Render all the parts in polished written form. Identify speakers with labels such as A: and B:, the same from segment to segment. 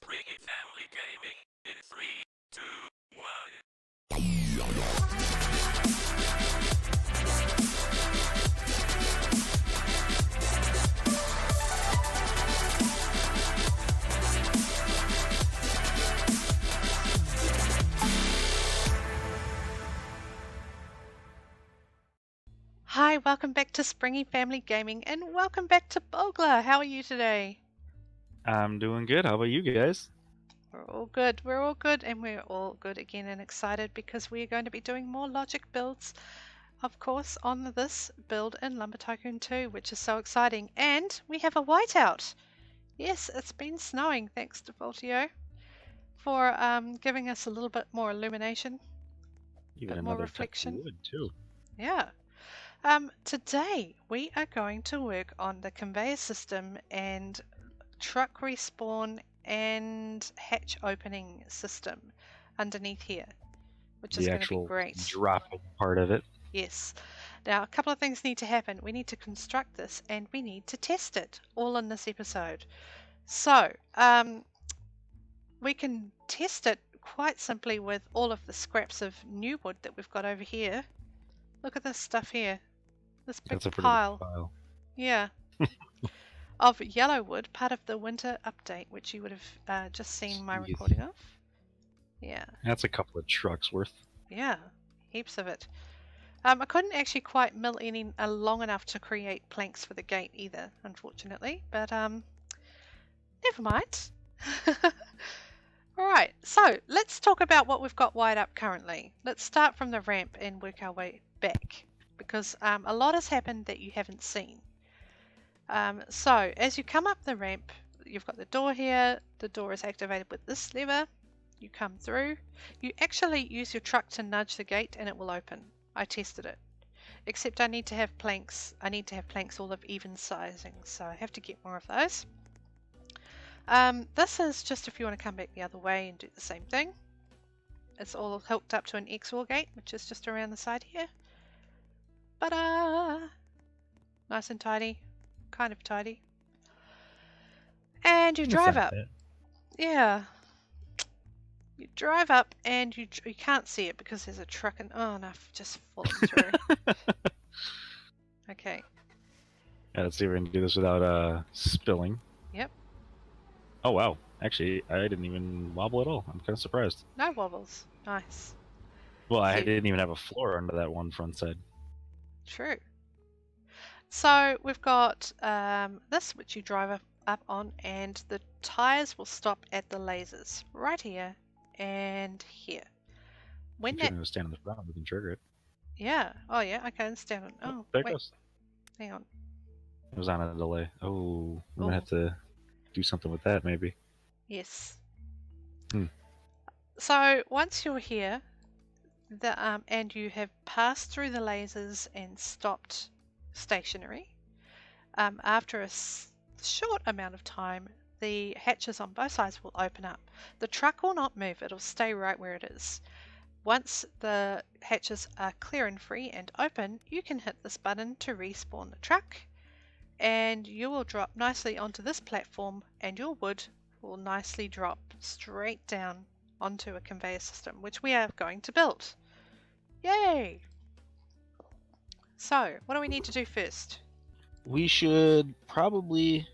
A: Springy Family Gaming in 3, 2, 1.
B: Hi, welcome back to Springy Family Gaming and welcome back to Bogla. How are you today?
C: I'm doing good. How about you guys?
B: We're all good, and we're all good again and excited because we are going to be doing more logic builds, of course, on this build in Lumber Tycoon 2, which is so exciting. And we have a whiteout. Yes, it's been snowing, thanks to Voltio for giving us a little bit more illumination,
C: Even
B: bit more
C: another type
B: reflection.
C: of wood too.
B: Yeah. Today we are going to work on the conveyor system and truck respawn and hatch opening system underneath here, which is
C: The
B: going to be
C: actual
B: great.
C: dropping part of it.
B: Yes. Now, a couple of things need to happen. We need to construct this and we need to test it all in this episode. So, we can test it quite simply with all of the scraps of new wood that we've got over here. Look at this stuff here. This big
C: That's a pretty
B: pile.
C: big pile.
B: Yeah. Of yellow wood, part of the winter update, which you would have just seen my
C: Jeez.
B: recording of. Yeah.
C: That's a couple of trucks worth.
B: Yeah, heaps of it. I couldn't actually quite mill any long enough to create planks for the gate either, unfortunately, but never mind. Alright, so let's talk about what we've got wired up currently. Let's start from the ramp and work our way back, because a lot has happened that you haven't seen. So as you come up the ramp, you've got the door here. The door is activated with this lever. You come through. You actually use your truck to nudge the gate and it will open. I tested it. Except I need to have planks. I need to have planks all of even sizing, so I have to get more of those. This is just if you want to come back the other way and do the same thing. It's all hooked up to an XOR gate, which is just around the side here. But nice and tidy. Kind of tidy. And you drive up. Yeah. You drive up and you can't see it because there's a truck and oh no, I've just fallen through. Okay.
C: Yeah, let's see if we can do this without spilling.
B: Yep.
C: Oh wow. Actually, I didn't even wobble at all. I'm kind of surprised.
B: No wobbles. Nice.
C: Well, I didn't even have a floor under that one front side.
B: True. So we've got this, which you drive up on, and the tires will stop at the lasers right here and here. When
C: If you're going to stand on the front, we can trigger it.
B: Yeah. Oh yeah. I can stand on. Oh,
C: there it
B: wait.
C: goes.
B: Hang on.
C: It was on a delay. Oh, I'm going to have to do something with that maybe.
B: Yes.
C: Hmm.
B: So once you're here, and you have passed through the lasers and stopped stationary, after a short amount of time, the hatches on both sides will open up. The truck will not move, it'll stay right where it is. Once the hatches are clear and free and open, you can hit this button to respawn the truck, and you will drop nicely onto this platform, and your wood will nicely drop straight down onto a conveyor system, which we are going to build. Yay! So, what do we need to do first?
C: We should probably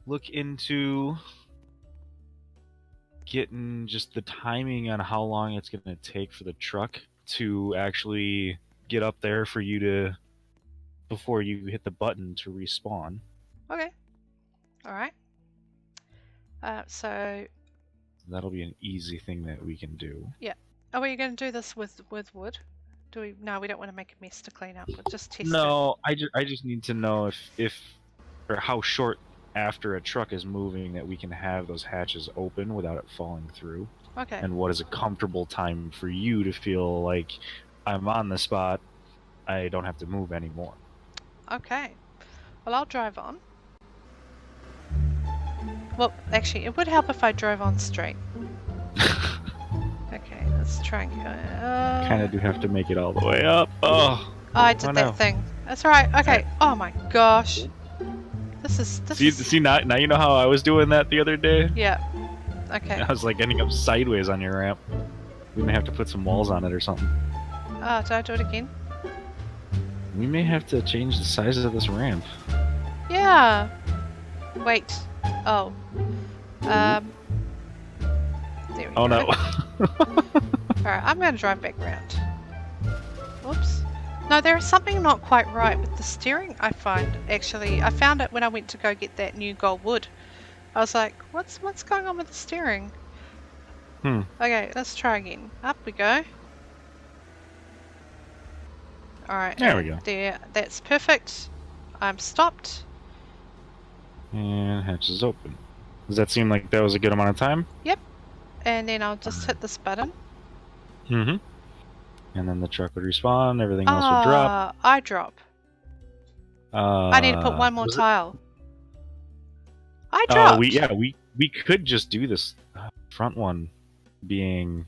C: look into getting just the timing on how long it's going to take for the truck to actually get up there for you to, before you hit the button to respawn.
B: Okay. Alright. So...
C: That'll be an easy thing that we can do.
B: Yeah. Are we going to do this with wood? Do we? No, we don't want to make a mess to clean up. We'll just test it.
C: No, I just need to know if or how short after a truck is moving that we can have those hatches open without it falling through.
B: Okay.
C: And what is a comfortable time for you to feel like I'm on the spot, I don't have to move anymore.
B: Okay. Well, I'll drive on. Well, actually, it would help if I drove on straight. Okay, let's try and go.
C: Kind of do have to make it all the way up. Oh,
B: I did that thing. That's right. Okay. Oh my gosh. This is.
C: See now you know how I was doing that the other day?
B: Yeah. Okay.
C: I was like ending up sideways on your ramp. We may have to put some walls on it or something.
B: Oh, did I do it again?
C: We may have to change the size of this ramp.
B: Yeah. Wait. Oh. There we go.
C: Oh no.
B: Alright, I'm going to drive back around. Oops. No, there is something not quite right with the steering, I find, actually. I found it when I went to go get that new gold wood. I was like, what's going on with the steering? Okay, let's try again. Up we go. Alright,
C: There we go.
B: There, that's perfect. I'm stopped.
C: And hatch is open. Does that seem like that was a good amount of time?
B: Yep. And then I'll just hit this button.
C: Mm-hmm. And then the truck would respawn, everything else would drop.
B: I drop. I need to put one more tile. I dropped.
C: We could just do this front one being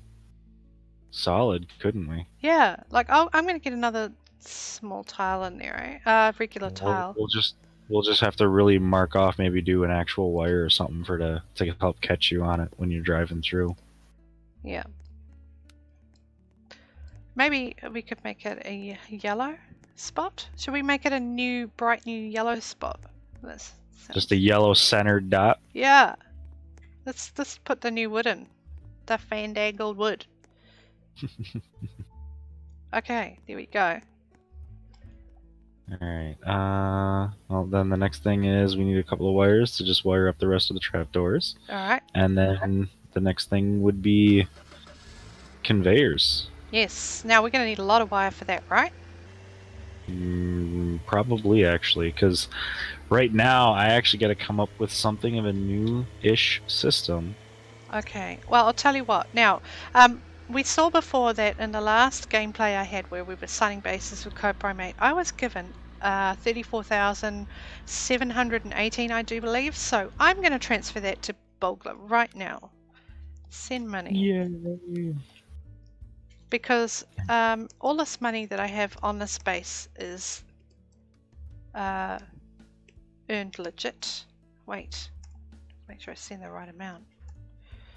C: solid, couldn't we?
B: Yeah, like I'm gonna get another small tile in there, eh? Regular tile.
C: We'll just have to really mark off, maybe do an actual wire or something to help catch you on it when you're driving through.
B: Yeah. Maybe we could make it a yellow spot. Should we make it a bright new yellow spot?
C: Just a yellow centered dot.
B: Yeah. Let's put the new wood in. The fandangled wood. Okay, there we go.
C: Alright, well then the next thing is we need a couple of wires to just wire up the rest of the trapdoors.
B: Alright.
C: And then the next thing would be conveyors.
B: Yes, now we're going to need a lot of wire for that, right?
C: Probably, actually, because right now I actually got to come up with something of a new-ish system.
B: Okay, well I'll tell you what. Now, we saw before that in the last gameplay I had where we were signing bases with Coprimate, I was given 34,718, I do believe, so I'm going to transfer that to Bogla right now. Send money.
C: Yay!
B: Because all this money that I have on this base is earned legit. Wait, make sure I send the right amount.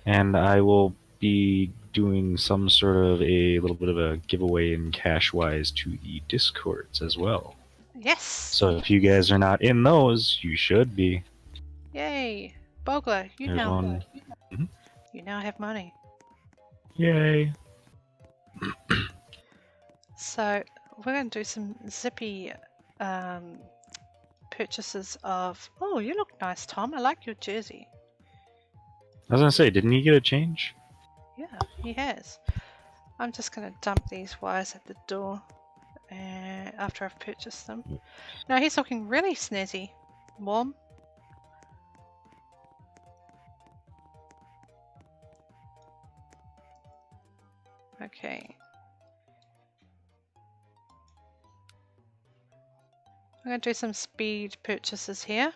C: And I will be doing some sort of a little bit of a giveaway in cash-wise to the Discords as well.
B: Yes!
C: So if you guys are not in those, you should be.
B: Yay! Bogla, you now have money.
C: Yay!
B: So we're going to do some zippy purchases of... Oh, you look nice, Tom. I like your jersey.
C: I was going to say, didn't he get a change?
B: Yeah, he has. I'm just going to dump these wires at the door after I've purchased them. No, he's looking really snazzy. Warm. Okay. I'm going to do some speed purchases here.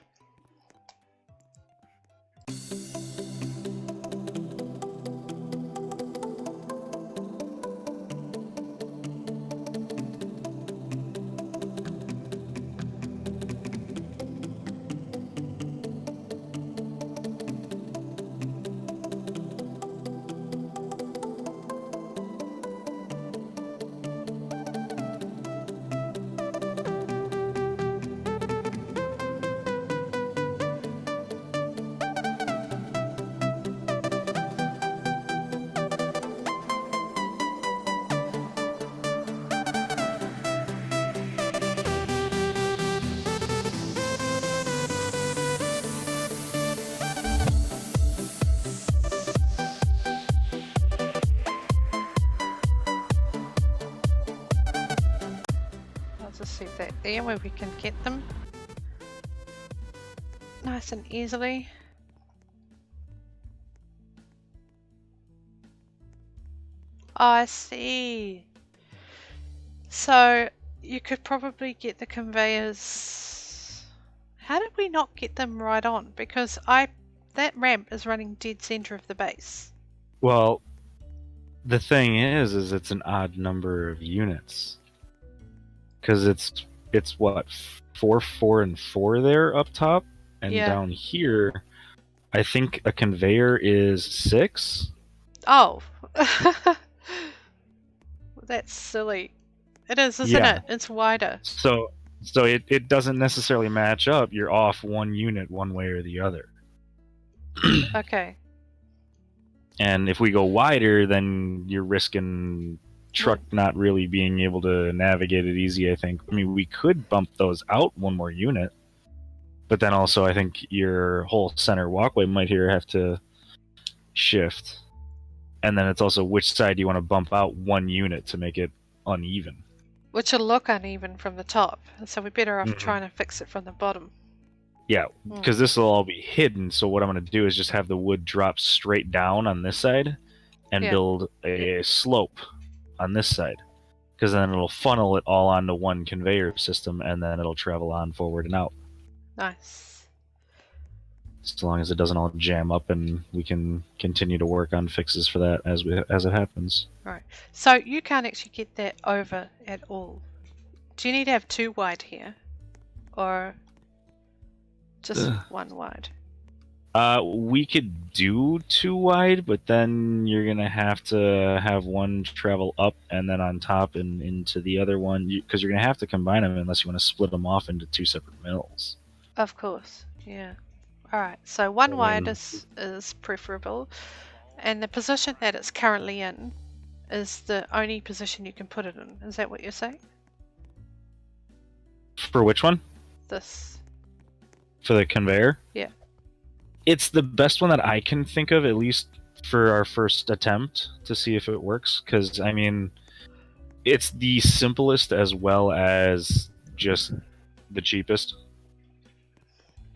B: Just leave that there where we can get them nice and easily. Oh, I see. So you could probably get the conveyors. How did we not get them right on? Because that ramp is running dead center of the base.
C: Well, the thing is it's an odd number of units. Because it's what, 4, 4, and 4 there up top, and down here I think a conveyor is 6.
B: Oh. That's silly. It is, isn't
C: Yeah.
B: it? It's wider.
C: So it doesn't necessarily match up. You're off 1 unit one way or the other.
B: Okay.
C: And if we go wider, then you're risking truck not really being able to navigate it easy, I think. I mean, we could bump those out 1 more unit, but then also I think your whole center walkway might here have to shift. And then it's also which side do you want to bump out 1 unit to make it uneven.
B: Which will look uneven from the top, so we're better off
C: Mhm.
B: trying to fix it from the bottom.
C: Yeah, because this will all be hidden. So what I'm going to do is just have the wood drop straight down on this side and
B: Yeah.
C: build a slope on this side. Because then it'll funnel it all onto one conveyor system, and then it'll travel on forward and out.
B: Nice.
C: As long as it doesn't all jam up, and we can continue to work on fixes for that as it happens.
B: Right. So you can't actually get that over at all. Do you need to have 2 wide here? Or just 1 wide?
C: We could do 2 wide, but then you're gonna have to have one travel up and then on top and into the other one, because you're gonna have to combine them unless you want to split them off into 2 separate mills.
B: Of course. Yeah. Alright, so 1 wide is preferable. And the position that it's currently in is the only position you can put it in. Is that what you're saying?
C: For which one?
B: This.
C: For the conveyor?
B: Yeah.
C: It's the best one that I can think of, at least for our first attempt, to see if it works. Because, I mean, it's the simplest as well as just the cheapest.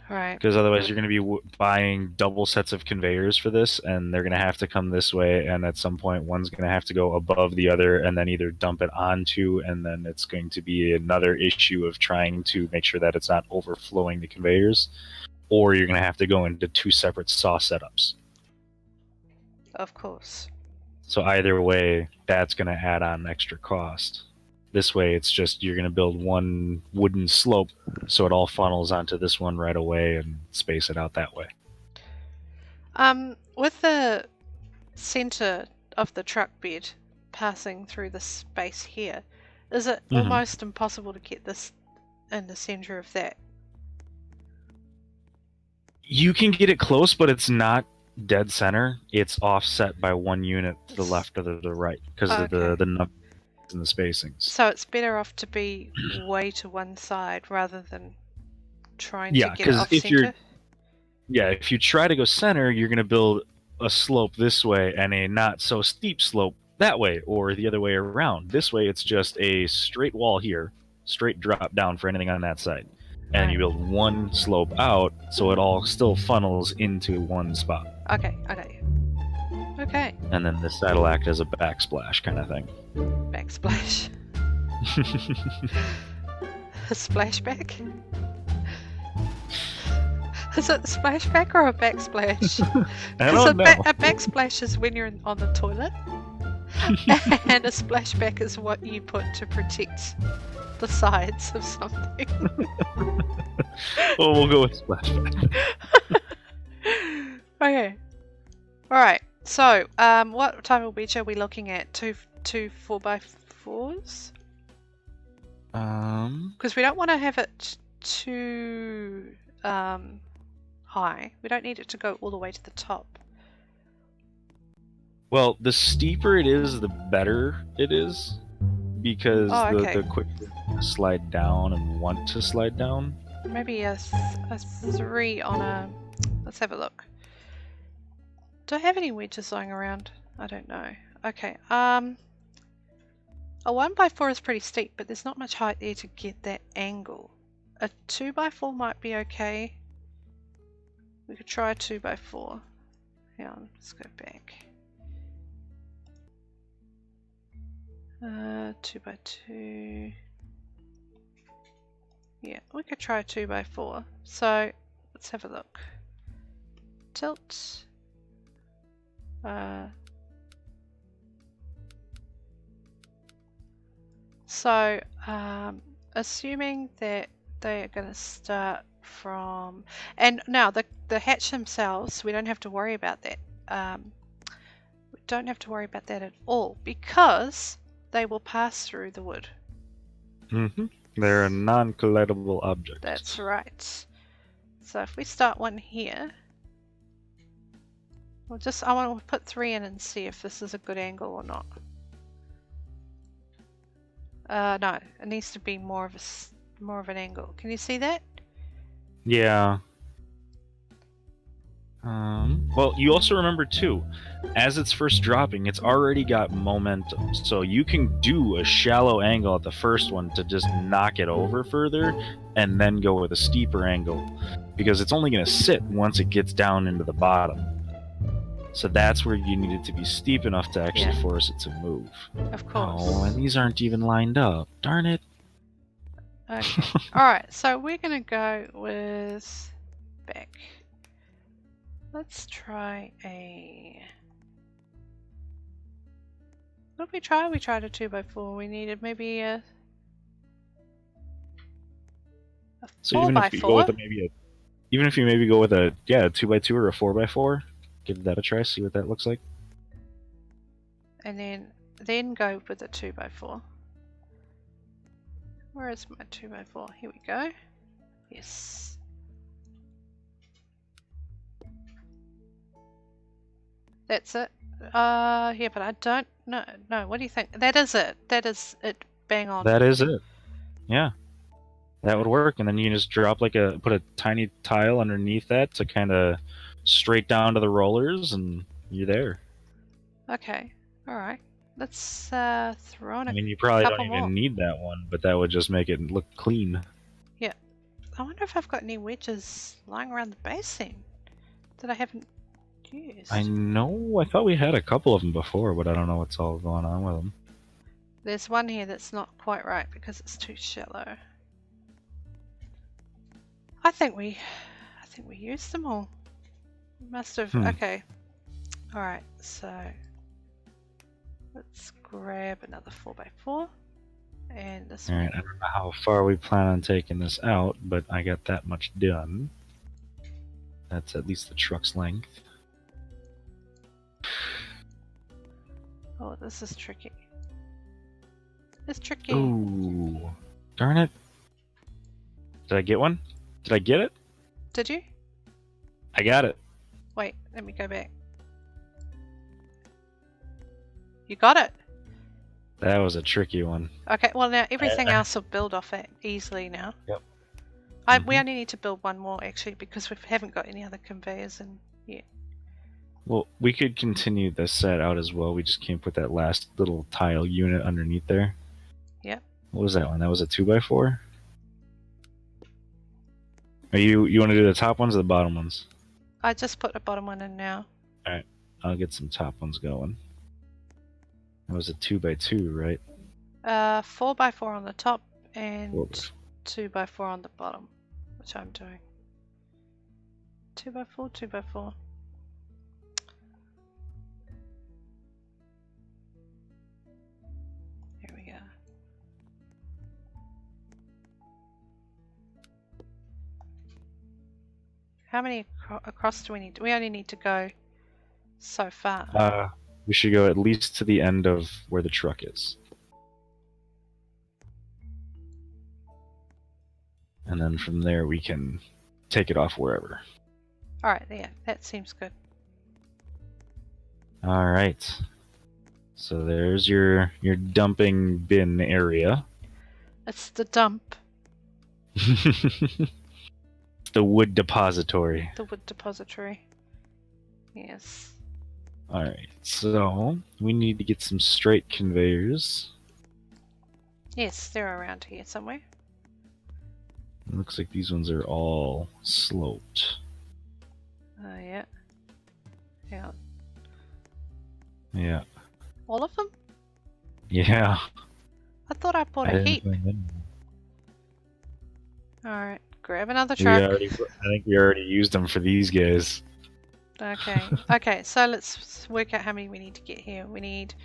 B: Right.
C: Because otherwise you're going to be buying double sets of conveyors for this, and they're going to have to come this way, and at some point one's going to have to go above the other and then either dump it onto, and then it's going to be another issue of trying to make sure that it's not overflowing the conveyors, or you're going to have to go into 2 separate saw setups.
B: Of course.
C: So either way, that's going to add on extra cost. This way, it's just you're going to build one wooden slope so it all funnels onto this one right away and space it out that way.
B: With the center of the truck bed passing through the space here, is it almost impossible to get this in the center of that?
C: You can get it close, but it's not dead center. It's offset by 1 unit to the left or the right because of the numbers and the spacings.
B: So it's better off to be way to one side rather than trying to get it off center?
C: If you try to go center, you're going to build a slope this way and a not so steep slope that way, or the other way around. This way, it's just a straight wall here, straight drop down for anything on that side. And you build one slope out, so it all still funnels into one spot.
B: Okay.
C: And then this side will act as a backsplash kind of thing.
B: Backsplash. A splashback? Is it a splashback or a backsplash?
C: I don't know.
B: A backsplash is when you're on the toilet, and a splashback is what you put to protect the sides of something.
C: Well, we'll go with splashback.
B: Okay. Alright, so what type of wedge are we looking at? Two 4x4s? Because we don't want to have it too high. We don't need it to go all the way to the top.
C: Well, the steeper it is, the better it is. Because the quicker you slide down and want to slide down.
B: Maybe a 3 on a... Let's have a look. Do I have any wedges lying around? I don't know. Okay, a 1x4 is pretty steep, but there's not much height there to get that angle. A 2x4 might be okay. We could try a 2x4. Hang on, let's go back. 2x2. Yeah, we could try a 2x4. So let's have a look. Tilt. So assuming that they are going to start from, and now the hatch themselves, we don't have to worry about that. We don't have to worry about that at all because they will pass through the wood.
C: They're a non-collidable object.
B: That's right. So if we start one here, I want to put 3 in and see if this is a good angle or not. No, it needs to be more of an angle. Can you see that?
C: Yeah. Well, you also remember too, as it's first dropping, it's already got momentum. So you can do a shallow angle at the first one to just knock it over further, and then go with a steeper angle, because it's only going to sit once it gets down into the bottom. So that's where you need it to be steep enough to actually force it to move.
B: Of course.
C: Oh, and these aren't even lined up. Darn it.
B: Okay. Alright, so we're going to go with back. Let's try a... What did we try? We tried a 2x4. We needed maybe a 4x4.
C: So even if you go with even if you maybe go with a 2x2 or a 4x4, give that a try, see what that looks like.
B: And then go with a 2x4. Where is my 2x4? Here we go. Yes. That's it. Yeah, but I don't know. No, what do you think? That is it. That is it. Bang on.
C: That is it. Yeah. That would work, and then you can just drop put a tiny tile underneath that to kind of straight down to the rollers, and you're there.
B: Okay. All right. Let's throw in a
C: I mean, you probably don't
B: couple
C: even
B: more.
C: need that one, but that would just make it look clean.
B: Yeah. I wonder if I've got any wedges lying around the base then that I haven't used.
C: I know. I thought we had a couple of them before, but I don't know what's all going on with them.
B: There's one here that's not quite right because it's too shallow. I think we used them all. We must have. Okay. All right. So let's grab another 4x4 and this one.
C: Alright, I don't know how far we plan on taking this out, but I got that much done. That's at least the truck's length.
B: Oh, this is tricky. It's tricky.
C: Ooh. Darn it. Did I get one? Did I get it?
B: Did you?
C: I got it.
B: Wait, let me go back. You got it.
C: That was a tricky one.
B: Okay, well now everything else will build off it easily now.
C: Yep.
B: We only need to build one more actually because we haven't got any other conveyors in yet.
C: Well, we could continue this set out as well. We just can't put that last little tile unit underneath there.
B: Yep.
C: What was that one? That was a 2x4? Are you want to do the top ones or the bottom ones?
B: I just put the bottom one in now.
C: Alright, I'll get some top ones going. That was a 2x2, right?
B: 4x4 on the top and
C: 4x4.
B: 2x4 on the bottom, which I'm doing. 2x4, 2x4. Here we go. How many across do we need? We only need to go so far.
C: We should go at least to the end of where the truck is. And then from there we can take it off wherever.
B: Alright, yeah, that seems good.
C: Alright. So there's your dumping bin area.
B: It's the dump.
C: The wood depository.
B: The wood depository. Yes.
C: Alright, so we need to get some straight conveyors.
B: Yes, they're around here somewhere.
C: It looks like these ones are all sloped.
B: Oh, yeah. Yeah.
C: Yeah.
B: All of them?
C: Yeah.
B: I thought I bought
C: I
B: a
C: didn't
B: heap.
C: find any.
B: Alright, grab another
C: I
B: truck.
C: think we already used them for these guys.
B: Okay. Okay, so let's work out how many we need to get here. We need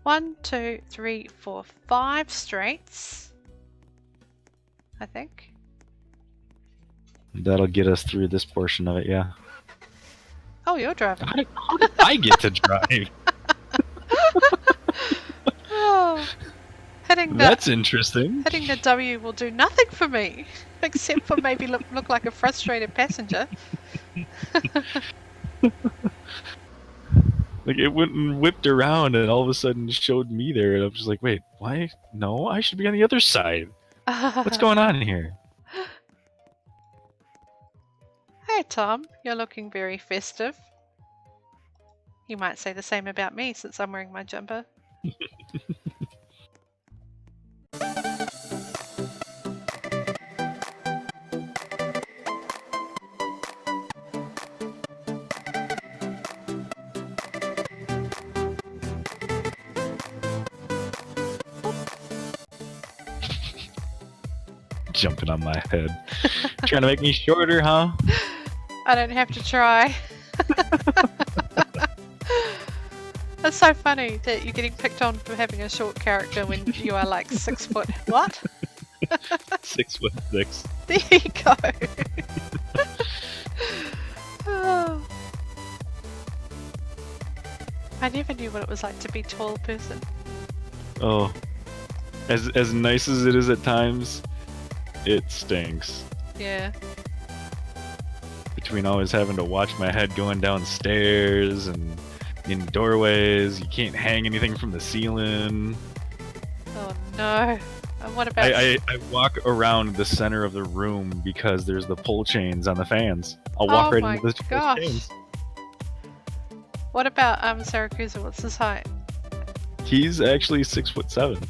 B: 1, 2, 3, 4, 5 straights. I think.
C: That'll get us through this portion of it, yeah.
B: Oh, you're driving.
C: How did I get to drive?
B: Oh,
C: That's interesting.
B: hitting the W will do nothing for me, except for maybe look like a frustrated passenger.
C: Like, it went and whipped around and all of a sudden showed me there, and I'm just like, wait, why? No, I should be on the other side. What's going on here?
B: Hey Tom, you're looking very festive. You might say the same about me since I'm wearing my jumper.
C: Jumping on my head. Trying to make me shorter, huh?
B: I don't have to try. It's so funny that you're getting picked on for having a short character when you are like 6 foot. What?
C: 6'6".
B: There you go. Oh. I never knew what it was like to be a tall person.
C: Oh, as nice as it is at times, it stinks.
B: Yeah.
C: Between always having to watch my head going downstairs and in doorways, you can't hang anything from the ceiling.
B: Oh no. And what about...
C: I walk around the center of the room because there's the pull chains on the fans. I'll walk right into the pull chains.
B: What about Saracusa? What's his height?
C: He's actually 6'7".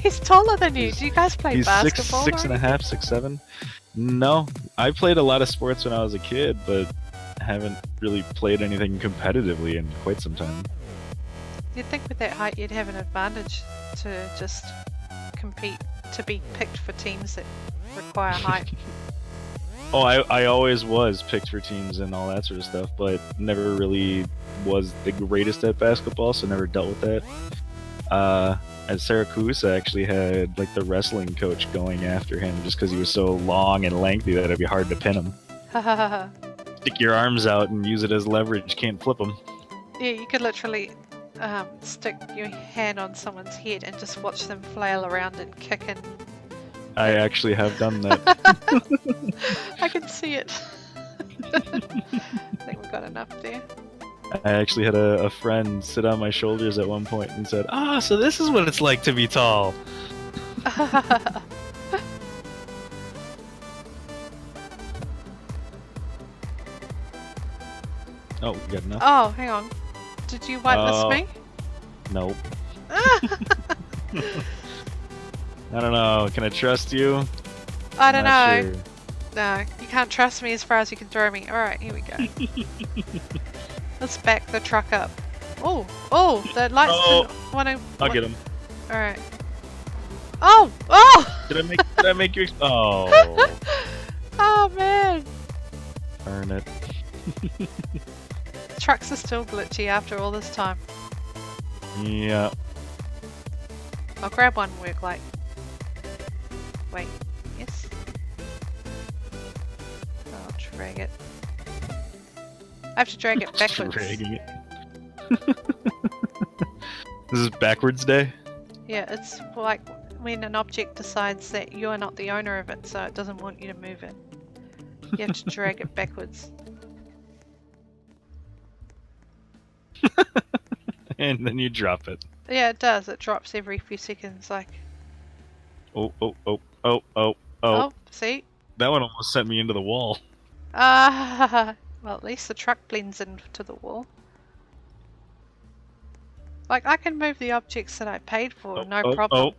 B: He's taller than you. Do you guys play basketball?
C: He's 6'5", 6'7". No, I played a lot of sports when I was a kid, but haven't really played anything competitively in quite some time.
B: You'd think with that height you'd have an advantage to just compete, to be picked for teams that require height.
C: Oh, I always was picked for teams and all that sort of stuff, but never really was the greatest at basketball, so never dealt with that. At Syracuse, I actually had like the wrestling coach going after him just because he was so long and lengthy that it'd be hard to pin him. Stick your arms out and use it as leverage, can't flip them.
B: Yeah, you could literally stick your hand on someone's head and just watch them flail around and kick and...
C: I actually have done that.
B: I can see it. I think we've got enough there.
C: I actually had a friend sit on my shoulders at one point and said, so this is what it's like to be tall. Oh, we got enough.
B: Oh, hang on. Did you whitelist me?
C: Nope. I don't know. Can I trust you?
B: I don't know.
C: Sure.
B: No, you can't trust me as far as you can throw me. Alright, here we go. Let's back the truck up. Oh, the lights didn't want to...
C: I'll get him.
B: Alright. Oh!
C: Did I make you... Oh.
B: Oh, man.
C: Darn it.
B: Trucks are still glitchy after all this time.
C: Yeah.
B: I'll grab one work light. Wait, yes? I'll drag it. I have to drag it backwards.
C: Dragging it. This is backwards day?
B: Yeah, it's like when an object decides that you're not the owner of it, so it doesn't want you to move it. You have to drag it backwards.
C: And then you drop it.
B: Yeah, it does. It drops every few seconds, like...
C: Oh.
B: Oh, see?
C: That one almost sent me into the wall.
B: Well, at least the truck blends into the wall. Like, I can move the objects that I paid for, no problem.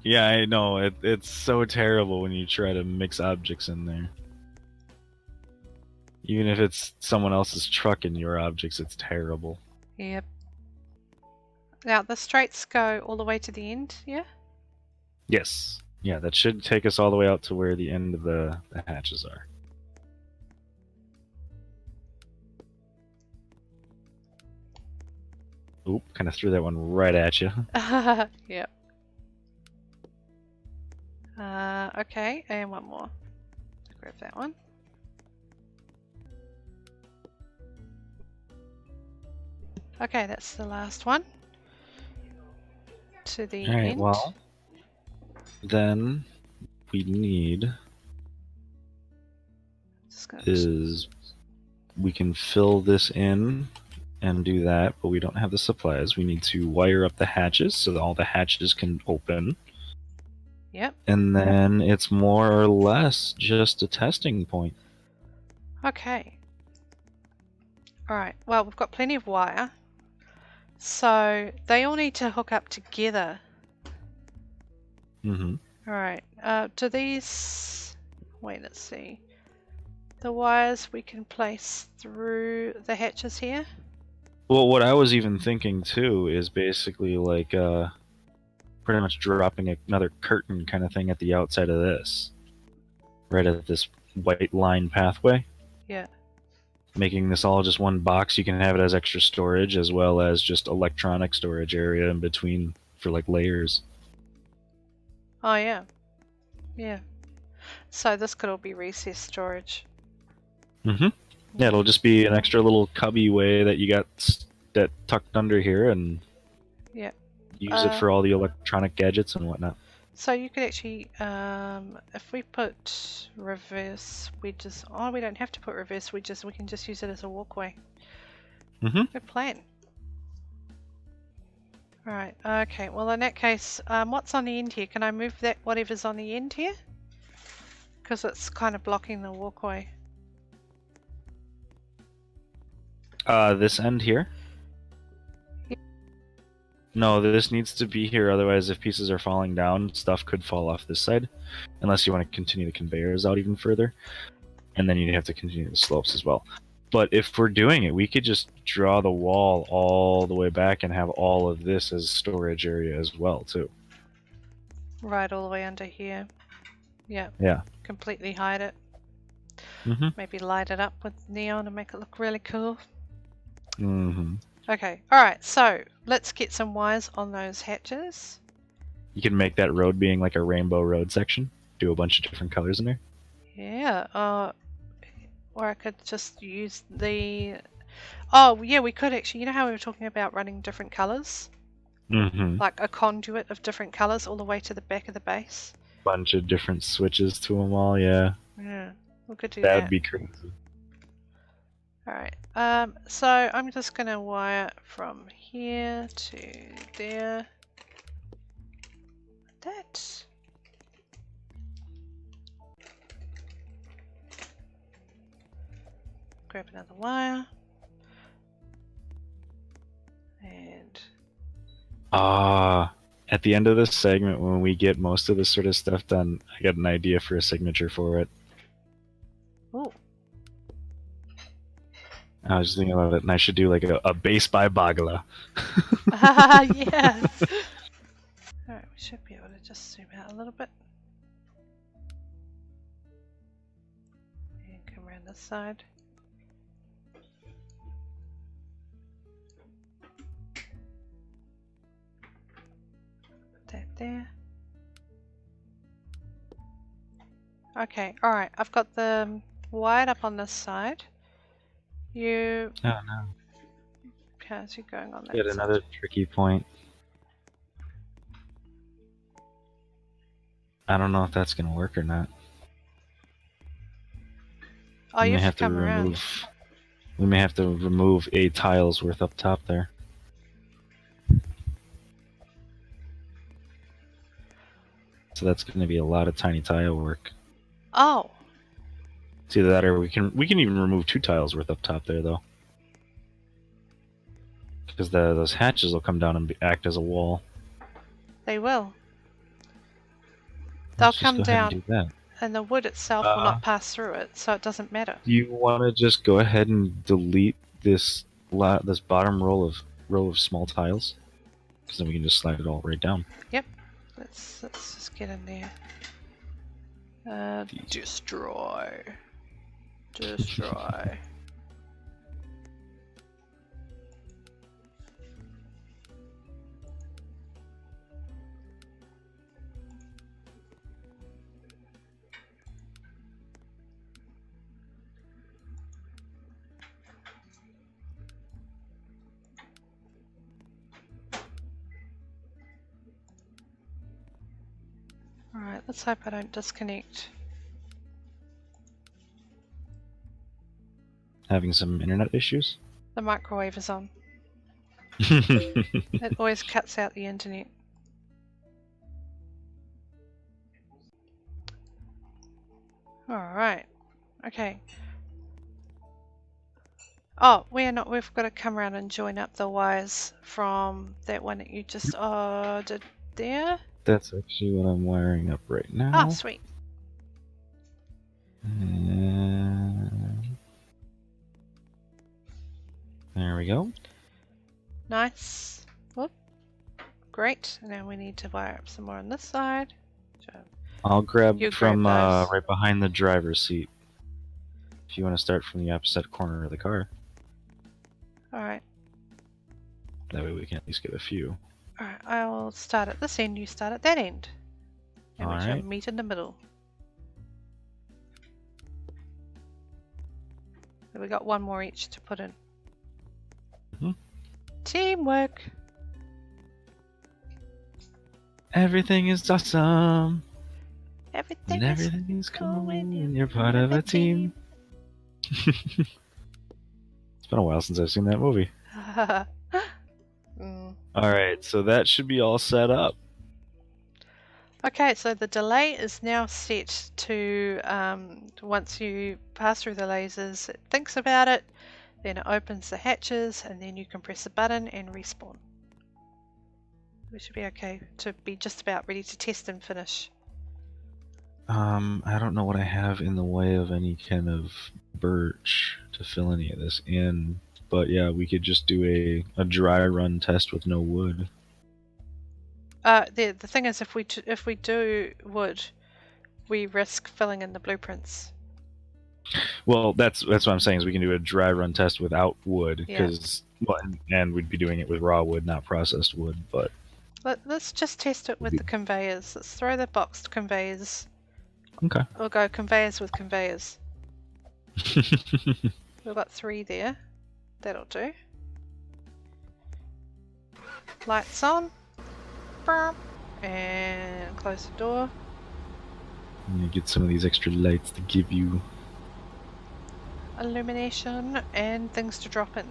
C: Yeah, I know. It's so terrible when you try to mix objects in there. Even if it's someone else's truck and your objects, it's terrible.
B: Yep. Now, the straights go all the way to the end, yeah?
C: Yes. Yeah, that should take us all the way out to where the end of the hatches are. Oop, kind of threw that one right at you.
B: Yep. Okay, and one more. grab that one. Okay, that's the last one. To the
C: All right.
B: end.
C: Well, then we need
B: Just gonna
C: is we can fill this in and do that, but we don't have the supplies. We need to wire up the hatches so that all the hatches can open.
B: Yep.
C: And then it's more or less just a testing point.
B: Okay. Alright, well, we've got plenty of wire. So they all need to hook up together.
C: Mm-hmm.
B: Alright, do these... Wait, let's see. The wires we can place through the hatches here.
C: Well, what I was even thinking too is basically like pretty much dropping another curtain kind of thing at the outside of this, right at this white line pathway.
B: Yeah.
C: Making this all just one box. You can have it as extra storage as well as just electronic storage area in between for like layers.
B: Oh, yeah. Yeah. So this could all be recess storage.
C: Mm-hmm. Yeah, it'll just be an extra little cubby way that you got that tucked under here, and
B: Yeah.
C: use it for all the electronic gadgets and whatnot.
B: So you could actually, if we put reverse wedges, oh, we don't have to put reverse wedges. We can just use it as a walkway.
C: Mm-hmm.
B: Good plan. Right. Okay. Well, in that case, what's on the end here? Can I move that whatever's on the end here? Because it's kind of blocking the walkway.
C: This end here? No, this needs to be here, otherwise if pieces are falling down, stuff could fall off this side. Unless you want to continue the conveyors out even further. And then you'd have to continue the slopes as well. But if we're doing it, we could just draw the wall all the way back and have all of this as storage area as well, too.
B: Right, all the way under here. Yeah.
C: Yeah.
B: Completely hide it.
C: Mm-hmm.
B: Maybe light it up with neon and make it look really cool.
C: Mm-hmm.
B: Okay. Alright, so let's get some wires on those hatches.
C: You can make that road being like a rainbow road section. Do a bunch of different colors in there.
B: Yeah, or I could just use the... Oh, yeah, we could actually... You know how we were talking about running different colours?
C: Mm-hmm.
B: Like a conduit of different colours all the way to the back of the base?
C: Bunch of different switches to them all, yeah.
B: Yeah, we could do
C: That
B: that.
C: would be crazy.
B: Alright, so I'm just going to wire from here to there. That. Grab another wire. And...
C: At the end of this segment, when we get most of this sort of stuff done, I got an idea for a signature for it.
B: Ooh.
C: I was thinking about it, and I should do like a base by Bogla.
B: Yes! Alright, we should be able to just zoom out a little bit. And come around this side. Put that there. Okay, alright, I've got them wired up on this side. You...
C: Oh no.
B: How's you going on that
C: Get
B: side?
C: another tricky point. I don't know if that's gonna work or not.
B: Oh, you have to come around.
C: We may have to remove 8 tiles worth up top there. So that's going to be a lot of tiny tile work.
B: Oh,
C: It's either that or we can even remove 2 tiles worth up top there though. Because those hatches will come down and act as a wall.
B: they will. They'll
C: Let's just
B: come
C: go ahead and
B: down,
C: do that.
B: and the wood itself will not pass through it, so it doesn't matter.
C: Do you want to just go ahead and delete this bottom row of small tiles? Because then we can just slide it all right down.
B: Yep. Let's just get in there. Destroy. Destroy. let's hope I don't disconnect.
C: Having some internet issues?
B: The microwave is on. It always cuts out the internet. Alright. Okay. Oh, we've got to come around and join up the wires from that one that you just did there.
C: That's actually what I'm wiring up right now.
B: Oh, sweet.
C: And there we go.
B: Nice. Whoop. Great. Now we need to wire up some more on this side. So
C: I'll grab
B: you
C: from
B: grab those.
C: right behind the driver's seat. If you want to start from the opposite corner of the car.
B: Alright.
C: That way we can at least get a few.
B: Alright, I will start at this end, you start at that end. And we shall
C: Alright.
B: meet in the middle. So we got one more each to put in.
C: Mhm.
B: Teamwork!
C: Everything is awesome.
B: Everything
C: And
B: is
C: everything is cool
B: cool
C: when you're part of a team. It's been a while since I've seen that movie. Alright, so that should be all set up.
B: Okay, so the delay is now set to once you pass through the lasers, it thinks about it, then it opens the hatches, and then you can press a button and respawn. We should be okay to be just about ready to test and finish.
C: I don't know what I have in the way of any kind of birch to fill any of this in, but yeah, we could just do a dry run test with no wood.
B: The thing is, if we do wood, we risk filling in the blueprints.
C: Well, that's what I'm saying is we can do a dry run test without wood,
B: Yeah.
C: because and we'd be doing it with raw wood, not processed wood. But
B: Let's just test it with the conveyors. Let's throw the boxed conveyors.
C: okay.
B: We'll go conveyors with conveyors. We've got 3 there. That'll do. Lights on. Burp. And close the door.
C: I'm gonna get some of these extra lights to give you.
B: Illumination and things to drop in.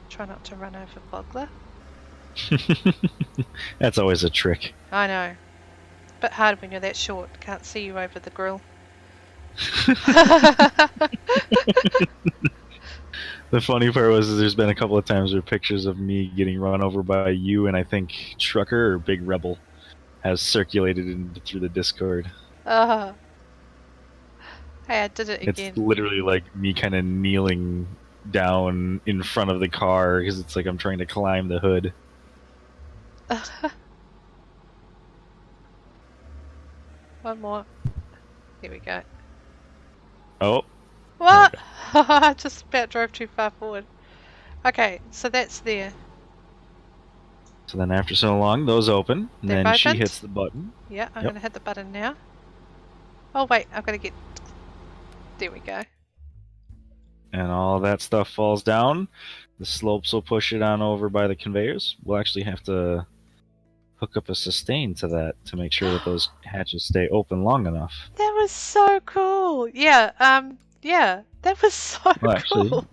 B: Try not to run over Bogla.
C: That's always a trick.
B: I know. Bit hard when you're that short. Can't see you over the grill.
C: The funny part was there's been a couple of times where pictures of me getting run over by you and I think Trucker or Big Rebel has circulated through the Discord.
B: Hey, I did it again.
C: It's literally like me kind of kneeling down in front of the car because it's like I'm trying to climb the hood.
B: One more. Here we go.
C: Oh.
B: What? I just about drove too far forward. Okay, so that's there.
C: So then after so long, those open, and
B: They've
C: then she
B: opened.
C: hits the button.
B: Yeah, I'm
C: Yep.
B: gonna hit the button now. Oh wait, I've got to get... There we go.
C: And all that stuff falls down. The slopes will push it on over by the conveyors. We'll actually have to hook up a sustain to that to make sure that those hatches stay open long enough.
B: That was so cool! Yeah, that was so
C: Well, actually,
B: cool!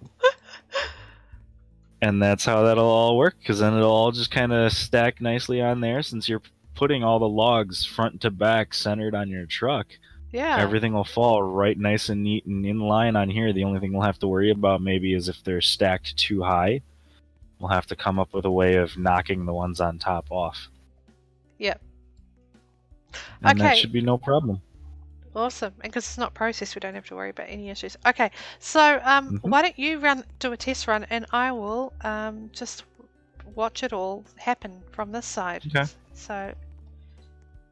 C: and that's how that'll all work, because then it'll all just kind of stack nicely on there since you're putting all the logs front to back centered on your truck.
B: Yeah.
C: Everything will fall right nice and neat and in line on here. The only thing we'll have to worry about maybe is if they're stacked too high. We'll have to come up with a way of knocking the ones on top off.
B: Yep.
C: And that
B: Okay.
C: should be no problem.
B: Awesome. And because it's not processed, we don't have to worry about any issues. Okay, so why don't you do a test run and I will just watch it all happen from this side.
C: Okay.
B: So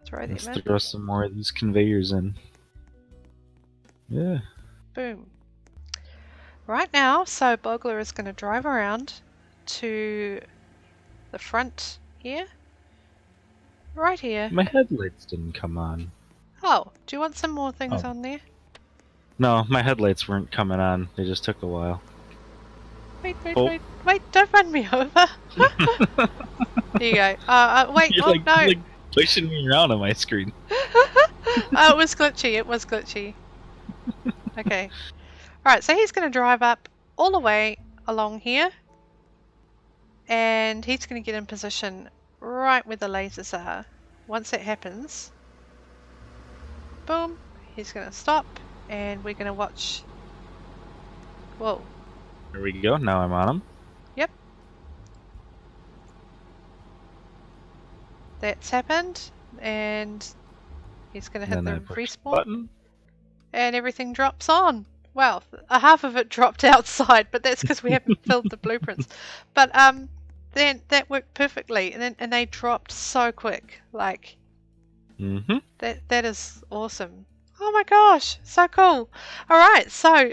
B: throw them
C: Let's
B: in.
C: throw some more of these conveyors in. Yeah.
B: Boom. Right now, so Bogler is going to drive around to the front here. Right here.
C: My headlights didn't come on.
B: Oh, do you want some more things
C: Oh.
B: on there?
C: No, my headlights weren't coming on. They just took a while.
B: Wait. Wait,
C: Oh.
B: wait, wait! Don't run me over. There you go. Wait.
C: You're
B: Oh
C: like,
B: no!
C: you're like pushing me around on my screen.
B: Oh, it was glitchy. It was glitchy. Okay. All right. So he's going to drive up all the way along here, and he's going to get in position right where the lasers are. Once that happens, boom, he's going to stop, and we're going to watch. Whoa.
C: There we go. Now I'm on him.
B: Yep. That's happened, and he's going to hit
C: And then
B: the
C: I push the
B: respawn,
C: button.
B: and everything drops on. Well, a half of it dropped outside, but that's because we haven't filled the blueprints. But then that worked perfectly, and they dropped so quick. Like
C: Mm-hmm.
B: that is awesome. Oh my gosh, so cool. All right, so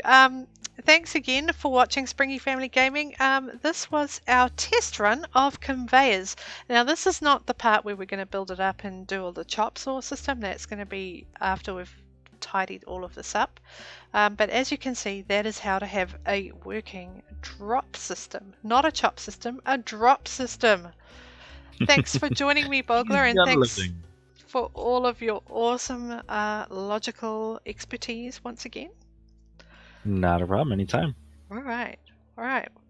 B: thanks again for watching Springy Family Gaming. This was our test run of conveyors. Now this is not the part where we're going to build it up and do all the chop saw system. That's going to be after we've tidied all of this up. But as you can see, that is how to have a working drop system. Not a chop system, a drop system. Thanks for joining me, Bogla, and thanks for all of your awesome logical expertise once again.
C: Not a problem. Anytime.
B: All right.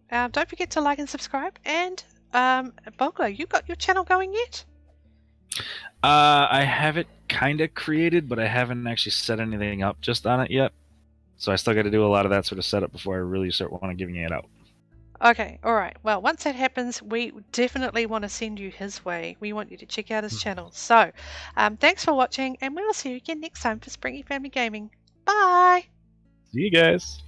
B: Don't forget to like and subscribe. And Bogla, you got your channel going yet?
C: I have it kind of created, but I haven't actually set anything up just on it yet. So I still got to do a lot of that sort of setup before I really start wanting giving it out.
B: Okay, all right. Well, once that happens, we definitely want to send you his way. We want you to check out his channel. So, thanks for watching, and we will see you again next time for Springy Family Gaming. Bye!
C: See you guys.